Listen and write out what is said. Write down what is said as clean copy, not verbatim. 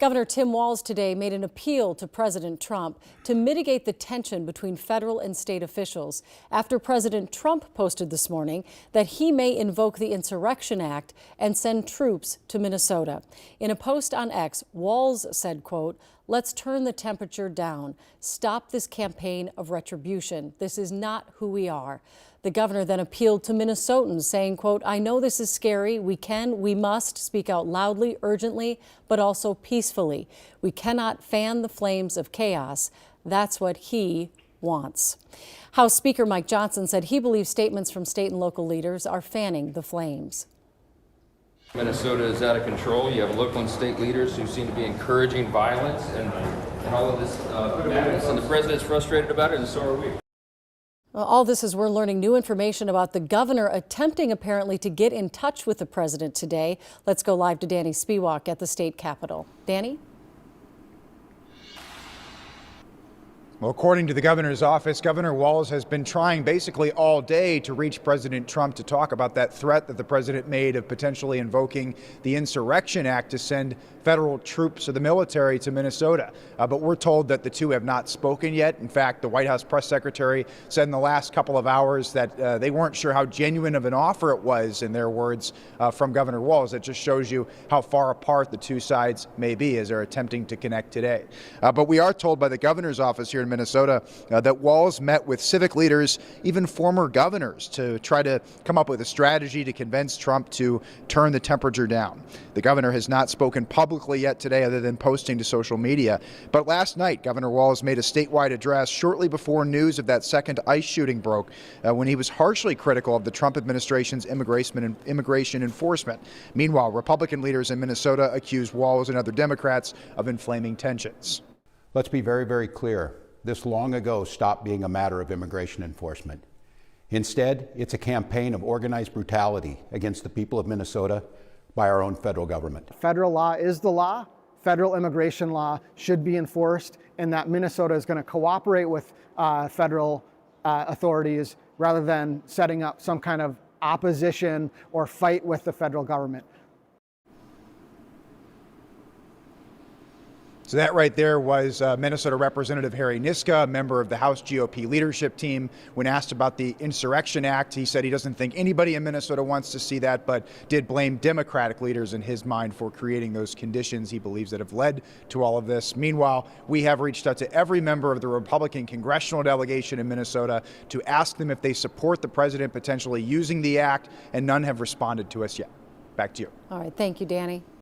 Governor Tim Walz today made an appeal to President Trump to mitigate the tension between federal and state officials after President Trump posted this morning that he may invoke the Insurrection Act and send troops to Minnesota. In a post on X, Walz said, quote, "Let's turn the temperature down. Stop this campaign of retribution. This is not who we are." The governor then appealed to Minnesotans, saying, quote, "I know this is scary. We must speak out loudly, urgently, but also peacefully. We cannot fan the flames of chaos." That's what he wants. House Speaker Mike Johnson said he believes statements from state and local leaders are fanning the flames. Minnesota is out of control. You have local and state leaders who seem to be encouraging violence and all of this madness, and the president's frustrated about it, and so are we. Well, all this as we're learning new information about the governor attempting apparently to get in touch with the president today. Let's go live to Danny Spiewak at the state capitol. Danny? Well, according to the governor's office, Governor Walz has been trying basically all day to reach President Trump to talk about that threat that the president made of potentially invoking the Insurrection Act to send federal troops or the military to Minnesota. But we're told that the two have not spoken yet. In fact, the White House press secretary said in the last couple of hours that they weren't sure how genuine of an offer it was, in their words, from Governor Walz. It just shows you how far apart the two sides may be as they're attempting to connect today. But we are told by the governor's office here in Minnesota that Walz met with civic leaders, even former governors, to try to come up with a strategy to convince Trump to turn the temperature down. The governor has not spoken publicly yet today other than posting to social media. But last night, Governor Walz made a statewide address shortly before news of that second ICE shooting broke when he was harshly critical of the Trump administration's immigration enforcement. Meanwhile, Republican leaders in Minnesota accused Walz and other Democrats of inflaming tensions. Let's be very, very clear. This long ago stopped being a matter of immigration enforcement. Instead, it's a campaign of organized brutality against the people of Minnesota by our own federal government. Federal law is the law. Federal immigration law should be enforced, and that Minnesota is going to cooperate with federal authorities rather than setting up some kind of opposition or fight with the federal government. So that right there was Minnesota Representative Harry Niska, a member of the House GOP leadership team. When asked about the Insurrection Act, he said he doesn't think anybody in Minnesota wants to see that, but did blame Democratic leaders in his mind for creating those conditions he believes that have led to all of this. Meanwhile, we have reached out to every member of the Republican congressional delegation in Minnesota to ask them if they support the president potentially using the act, and none have responded to us yet. Back to you. All right. Thank you, Danny.